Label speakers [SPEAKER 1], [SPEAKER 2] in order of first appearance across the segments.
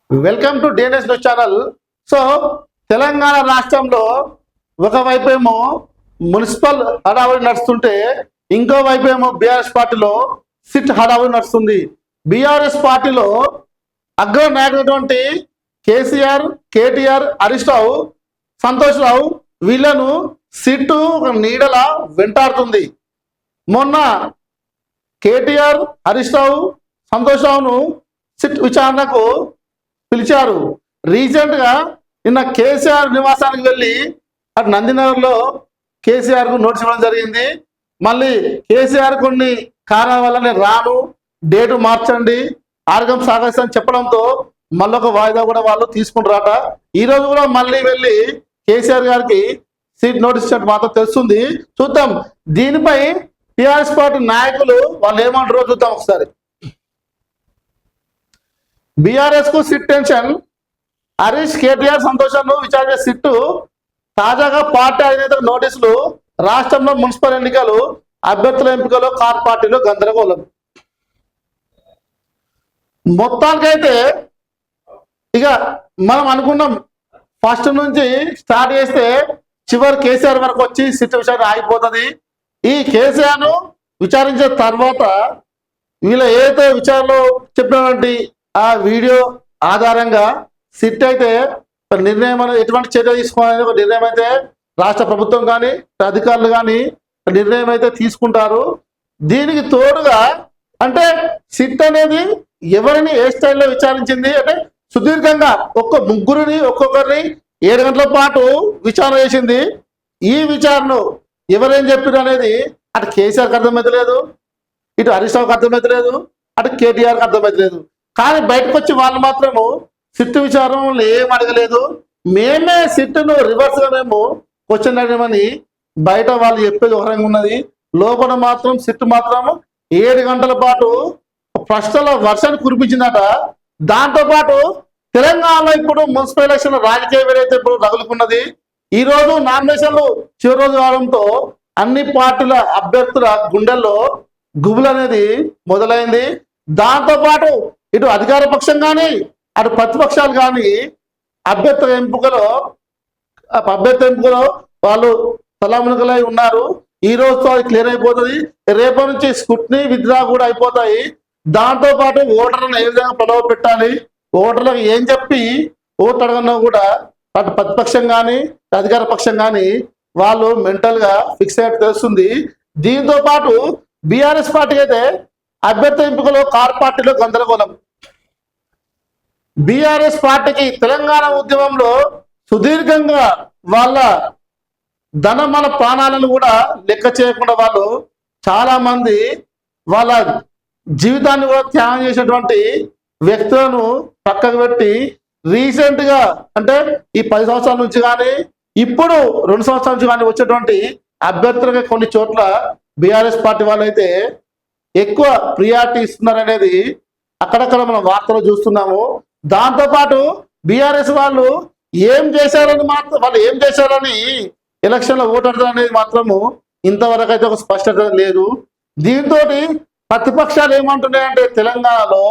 [SPEAKER 1] Welcome to DNS news channel. So Telangana రాష్ట్రంలో ఒకవైపు ఏమో మున్సిపల్ హడావుడి నడుస్తుంటే ఇంకో వైపు ఏమో బీఆర్ఎస్ పార్టీలో సిట్ హడావుడి నడుస్తుంది. బీఆర్ఎస్ పార్టీలో అగ్ర నాయకుడైనటువంటి కేసీఆర్, కేటీఆర్, హరీష్ రావు, సంతోష్ రావు వీళ్ళను సిట్టు నీడల వెంటాడుతుంది. మొన్న కేటీఆర్, హరీష్ రావు, సంతోష్ రావును సిట్ విచారణకు పిలిచారు. రీసెంట్ గా నిన్న కేసీఆర్ నివాసానికి వెళ్ళి అటు నందినగర్లో కేసీఆర్ కు నోటీస్ ఇవ్వడం జరిగింది. మళ్ళీ కేసీఆర్ కొన్ని కారణాల వల్ల నేను రాను, డేటు మార్చండి, ఆర్గం సాగస్తాను చెప్పడంతో మళ్ళొక వాయిదా కూడా వాళ్ళు తీసుకుంటారట. ఈ రోజు కూడా మళ్ళీ వెళ్ళి కేసీఆర్ గారికి సీట్ నోటీస్ ఇచ్చినట్టు మాత్రం తెలుస్తుంది. చూద్దాం దీనిపై టీఆర్ఎస్ పార్టీ నాయకులు వాళ్ళు ఏమంటారో చూద్దాం ఒకసారి. బీఆర్ఎస్ కు సిట్ టెన్షన్. హరీష్, కేటీఆర్, సంతోషాన్ని విచారించే సిట్టు తాజాగా పార్టీ అధినేత నోటీసులు. రాష్ట్రంలో మున్సిపల్ ఎన్నికలు, అభ్యర్థుల ఎంపికలో కార్ పార్టీలో గందరగోళం. మొత్తానికైతే ఇక మనం అనుకున్నాం ఫస్ట్ నుంచి స్టార్ట్ చేస్తే చివరి కేసీఆర్ వరకు వచ్చి సిట్ విచారణ ఆగిపోతుంది. ఈ కేసీఆర్ ను విచారించిన తర్వాత వీళ్ళ ఏదైతే విచారణలో చెప్పినటువంటి ఆ వీడియో ఆధారంగా సిట్ అయితే నిర్ణయం అనేది ఎటువంటి చర్య తీసుకోవాలనేది ఒక నిర్ణయం అయితే రాష్ట్ర ప్రభుత్వం కానీ అధికారులు కానీ నిర్ణయం అయితే తీసుకుంటారు. దీనికి తోడుగా అంటే సిట్ అనేది ఎవరిని ఏ స్టైల్లో విచారించింది అంటే సుదీర్ఘంగా ముగ్గురిని ఒక్కొక్కరిని 7 గంటల పాటు విచారణ చేసింది. ఈ విచారణ ఎవరేం చెప్పారు అనేది అటు కేసీఆర్కి అర్థమైతలేదు, ఇటు హరీష్ రావుకి అర్థమైతలేదు, అటు కేటీఆర్కి అర్థమైతలేదు. కానీ బయటకు వచ్చి వాళ్ళు మాత్రము సిట్టు విచారణలు ఏం అడగలేదు, మేమే సిట్టును రివర్స్ గా మేము క్వశ్చన్ అడగమని బయట వాళ్ళు చెప్పేది ఒక రంగా ఉన్నది. లోపల మాత్రం సిట్టు మాత్రం 7 గంటల పాటు ప్రశ్నల వర్షాన్ని కురిపించిందట. దాంతో పాటు తెలంగాణలో ఇప్పుడు మున్సిపల్ ఎలక్షన్ రాజకీయ ఏదైతే ఇప్పుడు రగులుకున్నది. ఈ రోజు నామినేషన్లు చివరి రోజు కావడంతో అన్ని పార్టీల అభ్యర్థుల గుండెల్లో గుబులు అనేది మొదలైంది. దాంతో పాటు ఇటు అధికార పక్షం కానీ అటు ప్రతిపక్షాలు కానీ అభ్యర్థుల ఎంపికలో వాళ్ళు తలమునకలై ఉన్నారు. ఈ రోజుతో అది క్లియర్ అయిపోతుంది. రేపటి నుంచి స్క్రూటినీ విత్డ్రా కూడా అయిపోతాయి. దాంతో పాటు ఓటర్లను ఏ విధంగా ప్రలోభ పెట్టాలి, ఓటర్లకు ఏం చెప్పి ఓటు అడగన్నా కూడా అటు ప్రతిపక్షం కానీ అధికార పక్షం కానీ వాళ్ళు మెంటల్ గా ఫిక్స్ అయ్యేట్టు తెలుస్తుంది. దీంతో పాటు బీఆర్ఎస్ పార్టీ అయితే అభ్యర్థి ఎంపికలో కార్ పార్టీలో గందరగోళం. బీఆర్ఎస్ పార్టీకి తెలంగాణ ఉద్యమంలో సుదీర్ఘంగా వాళ్ళ ధనమల ప్రాణాలను కూడా లెక్క చేయకుండా వాళ్ళు చాలా మంది వాళ్ళ జీవితాన్ని కూడా త్యాగం చేసినటువంటి వ్యక్తులను పక్కకు పెట్టి రీసెంట్ గా అంటే ఈ 10 సంవత్సరాల నుంచి కానీ ఇప్పుడు 2 సంవత్సరాల నుంచి కానీ వచ్చేటువంటి అభ్యర్థులకి కొన్ని చోట్ల బీఆర్ఎస్ పార్టీ వాళ్ళు అయితే ఎక్కువ ప్రియారిటీ ఇస్తున్నారనేది అక్కడక్కడ మనం వార్తలు చూస్తున్నాము. దాంతో పాటు బీఆర్ఎస్ వాళ్ళు ఏం చేశారని ఎలక్షన్ లో ఓటాడతారు అనేది మాత్రము ఇంతవరకు అయితే ఒక స్పష్టత లేదు. దీంతో ప్రతిపక్షాలు ఏమంటున్నాయంటే తెలంగాణలో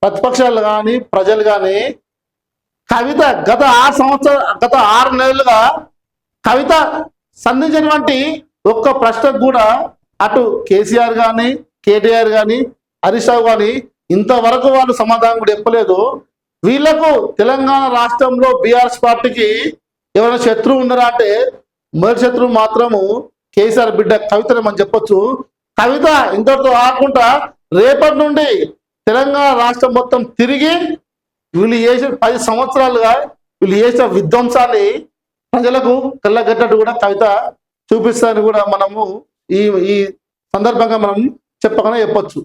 [SPEAKER 1] ప్రతిపక్షాలు కానీ ప్రజలు కానీ కవిత గత 6 నెలలుగా కవిత సంధించినటువంటి ఒక్క ప్రశ్నకు కూడా అటు కేసీఆర్ కానీ కేటీఆర్ కానీ హరీష్ రావు కానీ ఇంతవరకు వాళ్ళు సమాధానం కూడా చెప్పలేదు. వీళ్లకు తెలంగాణ రాష్ట్రంలో బీఆర్ఎస్ పార్టీకి ఎవరైనా శత్రువు ఉన్నారా అంటే మొదటి శత్రువు మాత్రము కేసీఆర్ బిడ్డ కవితనే మనం చెప్పొచ్చు. కవిత ఇంతటితో ఆకుండా రేపటి నుండి తెలంగాణ రాష్ట్రం మొత్తం తిరిగి వీళ్ళు చేసిన 10 సంవత్సరాలుగా వీళ్ళు చేసిన విధ్వంసాన్ని ప్రజలకు కళ్ళగట్టట్టు కూడా కవిత చూపిస్తారని కూడా మనము ఈ సందర్భంగా మనం చెప్పకనే చెప్పొచ్చు.